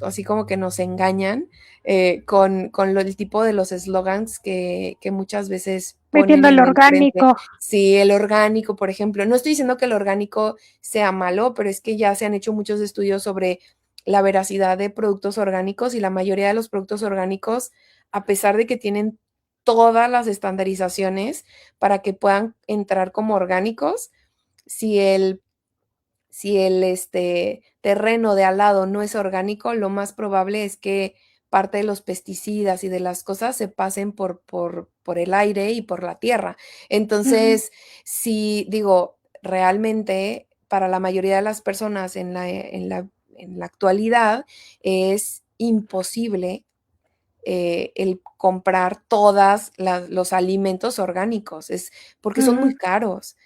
así como que nos engañan, el tipo de los eslogans que muchas veces ponen metiendo el en enfrente. orgánico. Sí, el orgánico, por ejemplo. No estoy diciendo que el orgánico sea malo, pero es que ya se han hecho muchos estudios sobre la veracidad de productos orgánicos y la mayoría de los productos orgánicos, a pesar de que tienen todas las estandarizaciones para que puedan entrar como orgánicos. Si el terreno de al lado no es orgánico, lo más probable es que parte de los pesticidas y de las cosas se pasen por el aire y por la tierra. Ujú, Entonces, si digo, realmente para la mayoría de las personas en la actualidad es imposible el comprar todas los alimentos orgánicos, es porque son muy ujú, caros.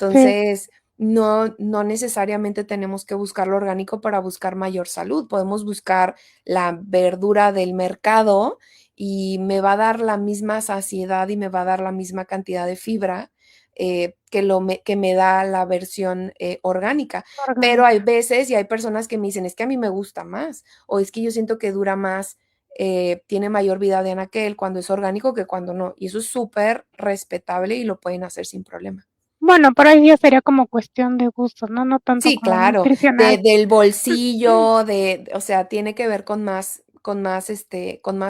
sí, Entonces, no necesariamente tenemos que buscar lo orgánico para buscar mayor salud. Podemos buscar la verdura del mercado y me va a dar la misma saciedad y me va a dar la misma cantidad de fibra que me da la versión orgánica. Pero hay orgánica. veces y hay personas que me dicen, es que a mí me gusta más o es que yo siento que dura más, tiene mayor vida de anaquel cuando es orgánico que cuando no. Y eso es súper respetable y lo pueden hacer sin problema. Bueno, pero ahí ya sería como cuestión de gusto, ¿no? No tanto Sí, como claro, nutricional. del bolsillo, o sea, tiene que ver con más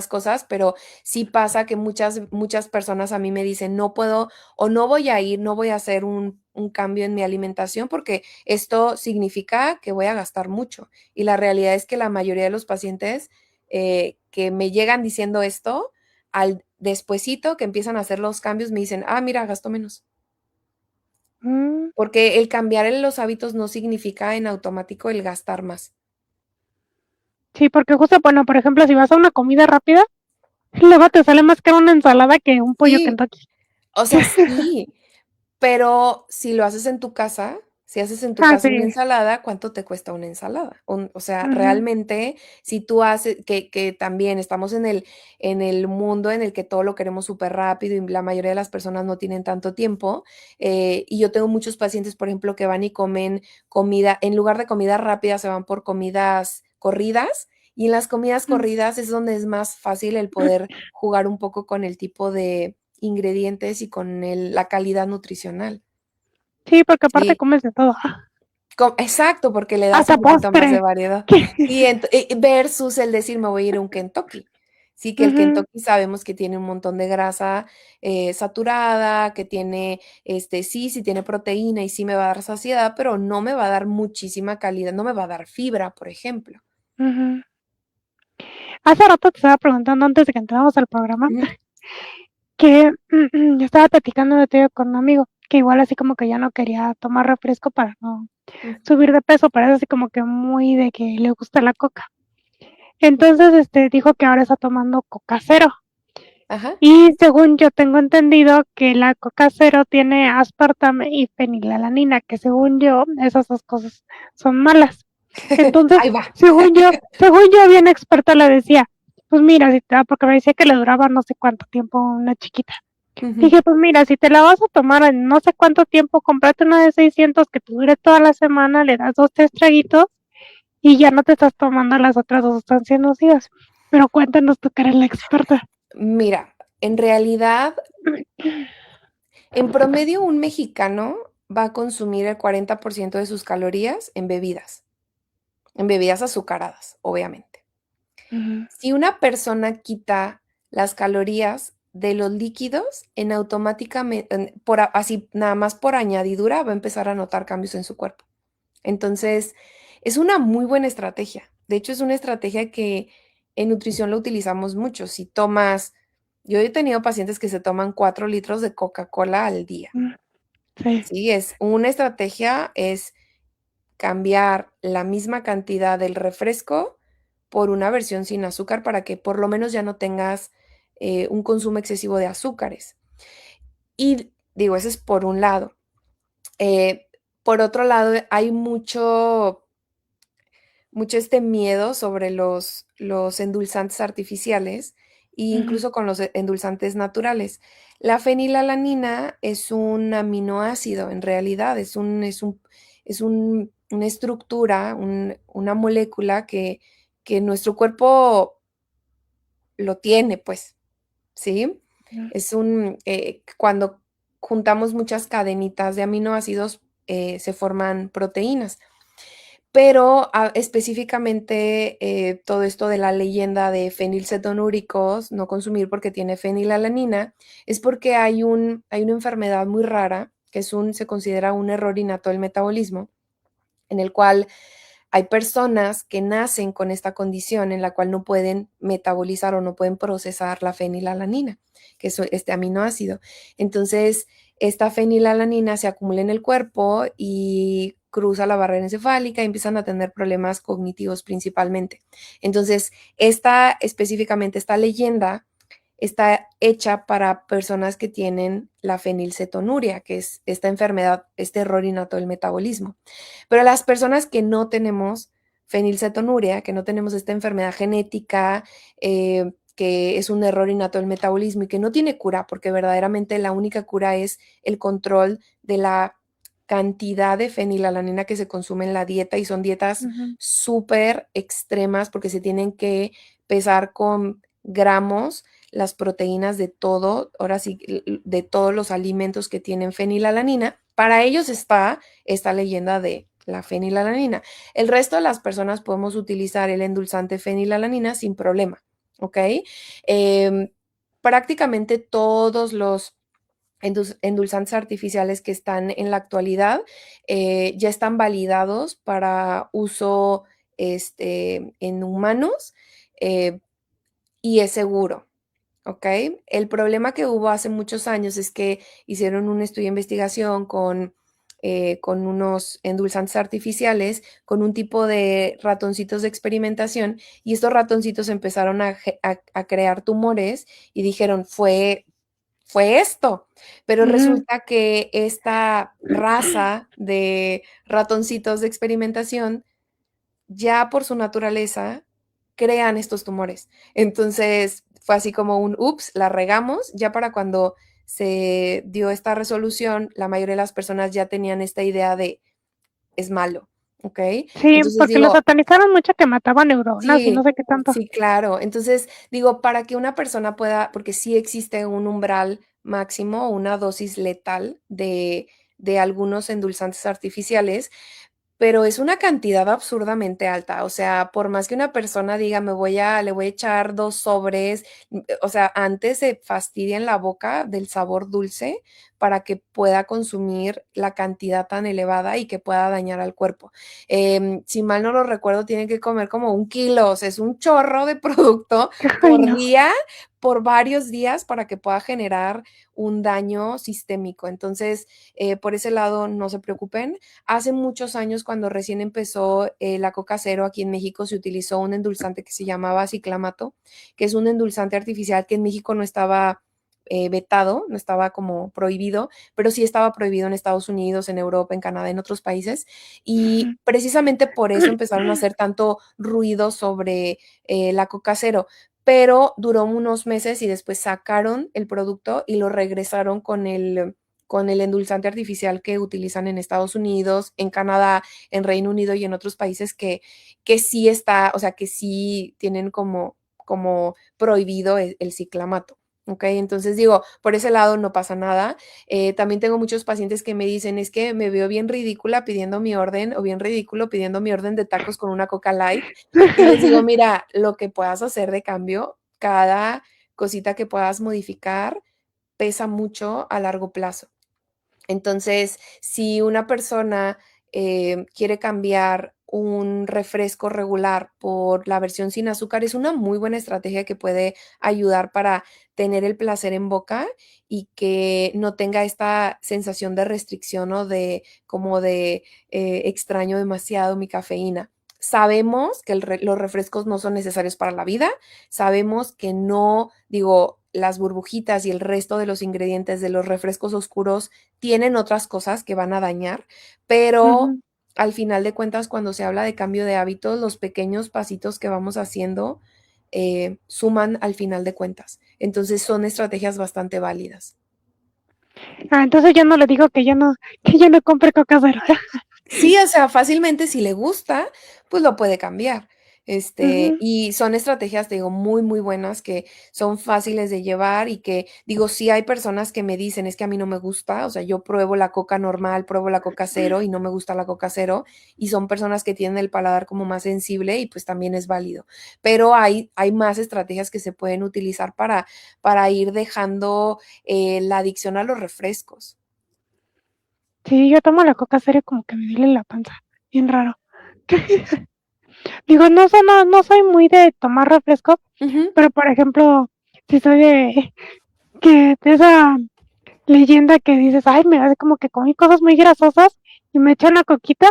cosas, pero sí pasa que muchas personas a mí me dicen, no puedo o no voy a ir, no voy a hacer un cambio en mi alimentación porque esto significa que voy a gastar mucho. Y la realidad es que la mayoría de los pacientes que me llegan diciendo esto, al despuesito que empiezan a hacer los cambios, me dicen, ah, mira, gasto menos. Mm, Porque el cambiar en los hábitos no significa en automático el gastar más. sí, porque justo, bueno, por ejemplo, si vas a una comida rápida, luego te sale más caro una ensalada que un pollo Sí, Kentucky. o sea, sí, pero si lo haces en tu casa, si haces en tu Ah, casa una sí. ensalada, ¿cuánto te cuesta una ensalada? O sea, Ujú, realmente, si tú haces, que también estamos en el mundo en el que todo lo queremos súper rápido y la mayoría de las personas no tienen tanto tiempo, y yo tengo muchos pacientes, por ejemplo, que van y comen comida, en lugar de comida rápida, se van por comidas corridas, y en las comidas mm. corridas es donde es más fácil el poder jugar un poco con el tipo de ingredientes y con la calidad nutricional. Sí, porque aparte Sí, comes de todo. exacto, porque le das Hasta un poquito más de postre. variedad. Sí, versus el decir me voy a ir a un Kentucky. Sí, que el Ujú, Kentucky sabemos que tiene un montón de grasa saturada, que tiene, sí tiene proteína y sí me va a dar saciedad, pero no me va a dar muchísima calidad, no me va a dar fibra, por ejemplo. ujú. Hace rato te estaba preguntando antes de que entráramos al programa Ujú, que yo estaba platicando de todo con un amigo que igual así como que ya no quería tomar refresco para no ujú, subir de peso, pero es así como que muy de que le gusta la coca. Entonces, dijo que ahora está tomando coca cero. ajá. Y según yo tengo entendido que la coca cero tiene aspartame y fenilalanina, que según yo esas dos cosas son malas. Entonces, Ahí va. según yo bien experta le decía, pues mira, si te da, porque me decía que le duraba no sé cuánto tiempo una chiquita. Ujú. Dije, pues mira, si te la vas a tomar en no sé cuánto tiempo, comprate una de 600 que te dure toda la semana, le das 2, 3 traguitos y ya no te estás tomando las otras dos sustancias nocivas. Pero cuéntanos tú que eres la experta. Mira, en realidad en promedio, un mexicano va a consumir el 40% de sus calorías en bebidas azucaradas, obviamente. Ujú, Si una persona quita las calorías de los líquidos, en automáticamente, así nada más por añadidura, va a empezar a notar cambios en su cuerpo. Entonces, es una muy buena estrategia. De hecho, es una estrategia que en nutrición lo utilizamos mucho. Si tomas, yo he tenido pacientes que se toman 4 litros de Coca-Cola al día. mm, sí. Sí, es una estrategia, es cambiar la misma cantidad del refresco por una versión sin azúcar para que por lo menos ya no tengas un consumo excesivo de azúcares. Y digo, ese es por un lado. Eh, por otro lado, hay mucho miedo sobre los endulzantes artificiales e Ujú, incluso con los endulzantes naturales. La fenilalanina es un aminoácido, en realidad, una estructura, una molécula que nuestro cuerpo lo tiene, pues, ¿sí? ujú, Cuando juntamos muchas cadenitas de aminoácidos, se forman proteínas. pero específicamente todo esto de la leyenda de fenilcetonúricos, no consumir porque tiene fenilalanina, es porque hay una enfermedad muy rara, que se considera un error innato del metabolismo, en el cual hay personas que nacen con esta condición en la cual no pueden metabolizar o no pueden procesar la fenilalanina, que es este aminoácido. Entonces, esta fenilalanina se acumula en el cuerpo y cruza la barrera encefálica y empiezan a tener problemas cognitivos principalmente. Entonces, específicamente esta leyenda está hecha para personas que tienen la fenilcetonuria, que es esta enfermedad, este error innato del metabolismo. Pero las personas que no tenemos fenilcetonuria, que no tenemos esta enfermedad genética, que es un error innato del metabolismo y que no tiene cura, porque verdaderamente la única cura es el control de la cantidad de fenilalanina que se consume en la dieta, y son dietas Ujú. súper extremas porque se tienen que pesar con gramos las proteínas de todo, ahora sí, de todos los alimentos que tienen fenilalanina. Para ellos está esta leyenda de la fenilalanina. El resto de las personas podemos utilizar el endulzante fenilalanina sin problema, ¿ok? Em, Prácticamente todos los endulzantes artificiales que están en la actualidad ya están validados para uso en humanos, eh, y es seguro. ¿Ok? El problema que hubo hace muchos años es que hicieron un estudio de investigación con unos endulzantes artificiales, con un tipo de ratoncitos de experimentación, y estos ratoncitos empezaron a crear tumores y dijeron, fue esto, pero Ujú. resulta que esta raza de ratoncitos de experimentación ya por su naturaleza crean estos tumores. Entonces fue así como un, ups, la regamos, ya para cuando se dio esta resolución, la mayoría de las personas ya tenían esta idea de es malo, ¿ok? Sí, Entonces porque lo digo, satanizaron mucho que mataba neuronas y no sí, sé qué tanto. sí, claro. Entonces digo, para que una persona pueda, porque sí existe un umbral máximo, una dosis letal de algunos endulzantes artificiales, pero es una cantidad absurdamente alta. O sea, por más que una persona diga, le voy a echar 2 sobres, o sea, antes se fastidia en la boca del sabor dulce para que pueda consumir la cantidad tan elevada y que pueda dañar al cuerpo. Si mal no lo recuerdo, tiene que comer como 1 kilo, o sea, es un chorro de producto Ay, por no. día, por varios días, para que pueda generar un daño sistémico. Entonces, por ese lado, no se preocupen. Hace muchos años, cuando recién empezó la Coca Cero aquí en México, se utilizó un endulzante que se llamaba ciclamato, que es un endulzante artificial que en México no estaba vetado, no estaba como prohibido, pero sí estaba prohibido en Estados Unidos, en Europa, en Canadá, en otros países. Y Ujú. precisamente por eso empezaron a hacer tanto ruido sobre la Coca Cero. Pero duró unos meses y después sacaron el producto y lo regresaron con el endulzante artificial que utilizan en Estados Unidos, en Canadá, en Reino Unido y en otros países que sí está, o sea, que sí tienen como prohibido el ciclamato. ¿Ok? Entonces digo, por ese lado no pasa nada. También tengo muchos pacientes que me dicen, es que me veo bien ridícula pidiendo mi orden o bien ridículo pidiendo mi orden de tacos con una Coca Light. Y les digo, mira, lo que puedas hacer de cambio, cada cosita que puedas modificar pesa mucho a largo plazo. Entonces, si una persona quiere cambiar un refresco regular por la versión sin azúcar, es una muy buena estrategia que puede ayudar para tener el placer en boca y que no tenga esta sensación de restricción o de como de extraño demasiado mi cafeína. Sabemos que los refrescos no son necesarios para la vida, sabemos que no, digo, las burbujitas y el resto de los ingredientes de los refrescos oscuros tienen otras cosas que van a dañar, pero Ujú. al final de cuentas, cuando se habla de cambio de hábitos, los pequeños pasitos que vamos haciendo suman al final de cuentas. Entonces son estrategias bastante válidas. Ah, entonces yo no le digo que yo no compre Coca Cero. Sí, o sea, fácilmente si le gusta, pues lo puede cambiar. Ujú. Y son estrategias, te digo, muy, muy buenas que son fáciles de llevar y que, digo, sí hay personas que me dicen, es que a mí no me gusta, o sea, yo pruebo la coca normal, pruebo la coca cero y no me gusta la coca cero, y son personas que tienen el paladar como más sensible y pues también es válido. Pero hay más estrategias que se pueden utilizar para ir dejando la adicción a los refrescos. Sí, yo tomo la coca seria como que me duele la panza, bien raro. Digo, no soy muy de tomar refrescos, Ujú. pero por ejemplo, si soy de esa leyenda que dices, ay, me hace como que comí cosas muy grasosas y me eché una coquita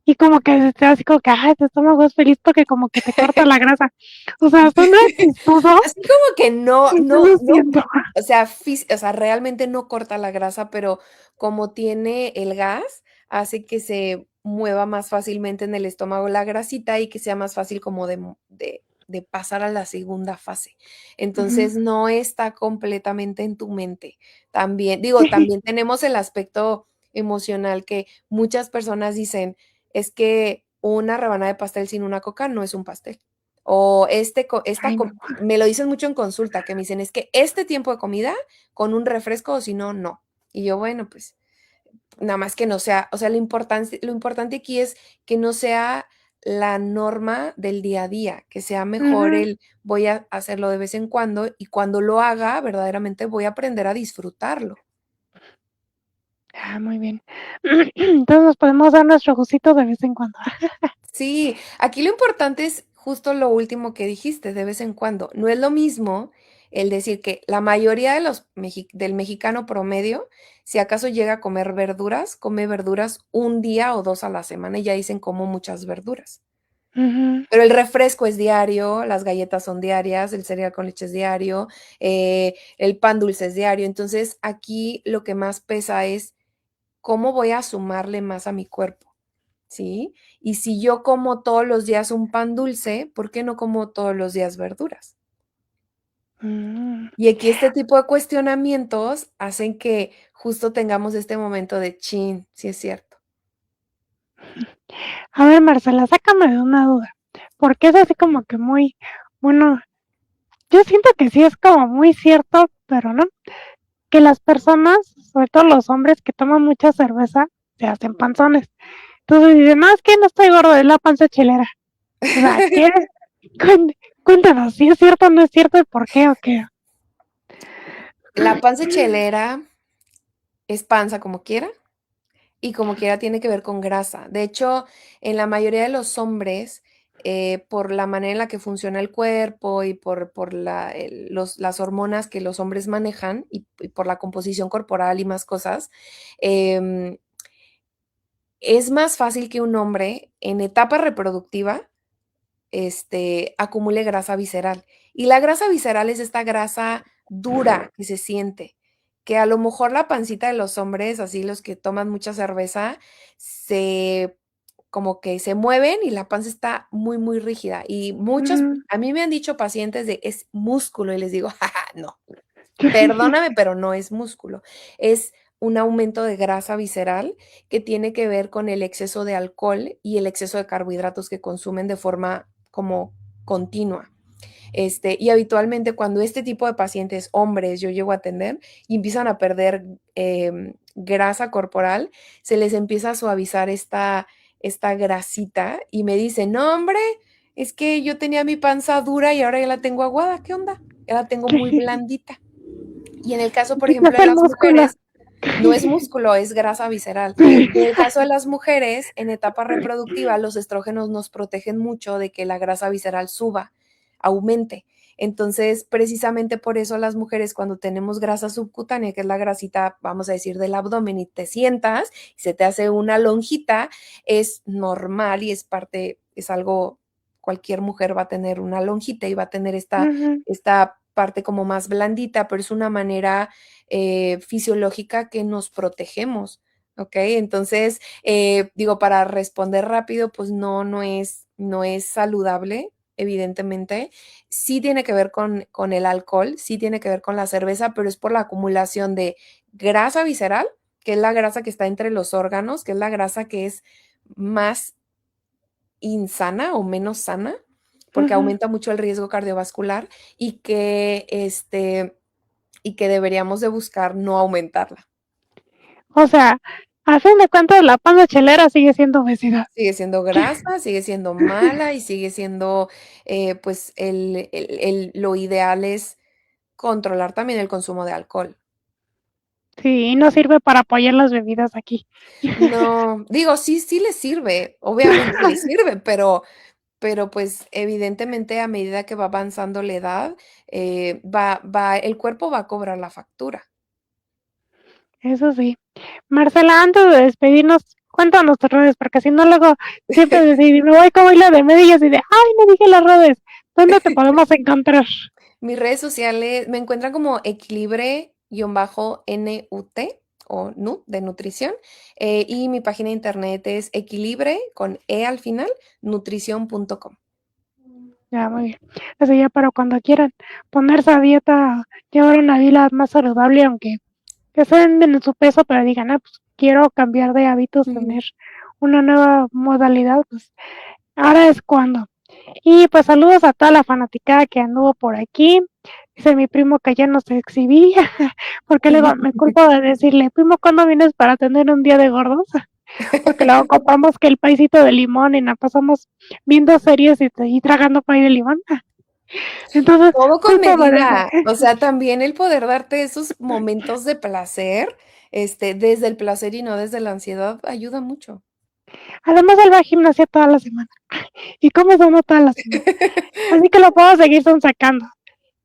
y como que te así como que, ay, tu estómago es feliz porque como que te corta la grasa. O sea, suena chistoso, Así como que no, y yo no, lo no, siento. o sea, realmente no corta la grasa, pero como tiene el gas, hace que se mueva más fácilmente en el estómago la grasita y que sea más fácil como de pasar a la segunda fase. Ujú. Entonces, no está completamente en tu mente. También, digo, también tenemos el aspecto emocional que muchas personas dicen, es que una rebanada de pastel sin una coca no es un pastel. O Ay, no. me lo dicen mucho en consulta, que me dicen, es que este tiempo de comida con un refresco o si no, no. Y yo, bueno, pues nada más que no sea, o sea, lo importante aquí es que no sea la norma del día a día, que sea mejor Ujú. el voy a hacerlo de vez en cuando y cuando lo haga, verdaderamente voy a aprender a disfrutarlo. Ah, muy bien. Entonces nos podemos dar nuestro gustito de vez en cuando. Sí, aquí lo importante es justo lo último que dijiste, de vez en cuando. No es lo mismo el decir que la mayoría de del mexicano promedio, si acaso llega a comer verduras, come verduras un día o 2 a la semana y ya dicen como muchas verduras. Ujú. Pero el refresco es diario, las galletas son diarias, el cereal con leche es diario, el pan dulce es diario. Entonces, aquí lo que más pesa es cómo voy a sumarle más a mi cuerpo. ¿Sí? Y si yo como todos los días un pan dulce, ¿por qué no como todos los días verduras? Mm. Y aquí este tipo de cuestionamientos hacen que justo tengamos este momento de chin, sí es cierto. A ver, Marcela, sácame de una duda, porque es así como que muy, bueno, yo siento que sí es como muy cierto, pero no, que las personas, sobre todo los hombres que toman mucha cerveza, se hacen panzones. Entonces dicen, no, es que no estoy gordo, es la panza chelera. O sea, ¿quieres? Cuéntanos, si es cierto o no es cierto y por qué o qué. La panza chelera es panza como quiera y como quiera tiene que ver con grasa. De hecho, en la mayoría de los hombres, por la manera en la que funciona el cuerpo y por las hormonas que los hombres manejan y por la composición corporal y más cosas, em, es más fácil que un hombre en etapa reproductiva, acumule grasa visceral. Y la grasa visceral es esta grasa dura que se siente, que a lo mejor la pancita de los hombres, así los que toman mucha cerveza, se como que se mueven y la panza está muy, muy rígida. Y muchos, Mm. a mí me han dicho pacientes de es músculo y les digo, jaja, no, perdóname, pero no es músculo. Es un aumento de grasa visceral que tiene que ver con el exceso de alcohol y el exceso de carbohidratos que consumen de forma como continua. Y habitualmente cuando este tipo de pacientes, hombres, yo llego a atender y empiezan a perder grasa corporal, se les empieza a suavizar esta grasita y me dicen, no, hombre, es que yo tenía mi panza dura y ahora ya la tengo aguada, ¿qué onda? Ya la tengo muy blandita. Y en el caso, por ¿Qué ejemplo, es de el las músculo? mujeres, no es músculo, es grasa visceral. Y en el caso de las mujeres, en etapa reproductiva, los estrógenos nos protegen mucho de que la grasa visceral suba, aumente. Entonces, precisamente por eso las mujeres cuando tenemos grasa subcutánea, que es la grasita, vamos a decir, del abdomen y te sientas y se te hace una lonjita, es normal y es parte, es algo, cualquier mujer va a tener una lonjita y va a tener Ujú. esta parte como más blandita, pero es una manera fisiológica que nos protegemos, ¿ok? Entonces, digo, para responder rápido, pues no es saludable, evidentemente. Sí tiene que ver con el alcohol, sí tiene que ver con la cerveza, pero es por la acumulación de grasa visceral, que es la grasa que está entre los órganos, que es la grasa que es más insana o menos sana, porque Ujú. aumenta mucho el riesgo cardiovascular y que deberíamos de buscar no aumentarla. O sea, a fin de cuentas, la panza chelera sigue siendo obesidad. Sigue siendo grasa, sigue siendo mala y sigue siendo, pues, lo ideal es controlar también el consumo de alcohol. Sí, y no sirve para apoyar las bebidas aquí. No, digo, sí le sirve, obviamente le sirve, pero, pues, evidentemente, a medida que va avanzando la edad, el cuerpo va a cobrar la factura. Eso sí. Marcela, antes de despedirnos, cuéntanos tus redes, porque si no luego siempre me voy como hilo de medio y así de, ay, no dije las redes. ¿Dónde te podemos encontrar? Mis redes sociales me encuentran como equilibre-NUT o NUT de nutrición, y mi página de internet es equilibre con E al final, nutrición.com. Ya, muy bien. Así ya para cuando quieran ponerse a dieta, llevar una vida más saludable, aunque estén en su peso, pero digan, ah, pues quiero cambiar de hábitos, Ujú. tener una nueva modalidad, pues ahora es cuando. Y pues saludos a toda la fanaticada que anduvo por aquí. Dice mi primo que ya no se exhibía, porque luego me culpo de decirle, primo, ¿cuándo vienes para tener un día de gordos? Porque luego compramos que el paisito de limón y nos pasamos viendo series y tragando pay de limón. Entonces, Todo con culpa de eso. medida, o sea, también el poder darte esos momentos de placer, desde el placer y no desde la ansiedad, ayuda mucho. Además, él va al gimnasio toda la semana y come sano toda la semana. Así que lo puedo seguir sacando.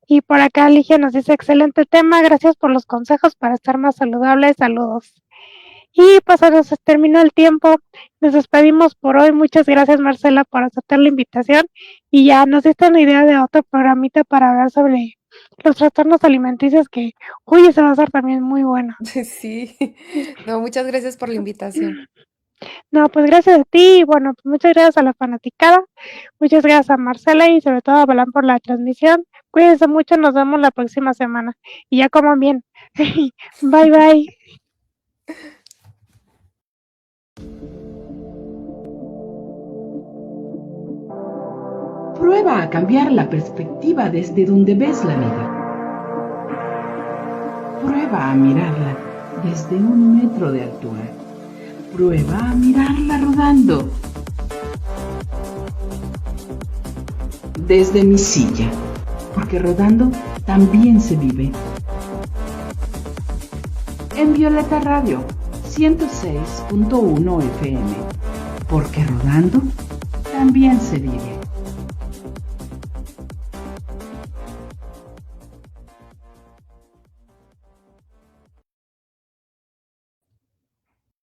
Y por acá Ligia nos dice, excelente tema, gracias por los consejos para estar más saludables, saludos. Y pues se nos terminó el tiempo, nos despedimos por hoy, muchas gracias Marcela por aceptar la invitación y ya nos diste una idea de otro programita para hablar sobre los trastornos alimenticios que, uy, ese va a ser también muy bueno. Sí. No, muchas gracias por la invitación. No, pues gracias a ti, y bueno, pues muchas gracias a la fanaticada, muchas gracias a Marcela y sobre todo a Balán por la transmisión. Cuídense mucho, nos vemos la próxima semana y ya coman bien. Bye bye. Prueba a cambiar la perspectiva desde donde ves la vida. Prueba a mirarla desde 1 metro de altura. Prueba a mirarla rodando. Desde mi silla, porque rodando también se vive. En Violeta Radio 106.1 FM, porque rodando también se vive.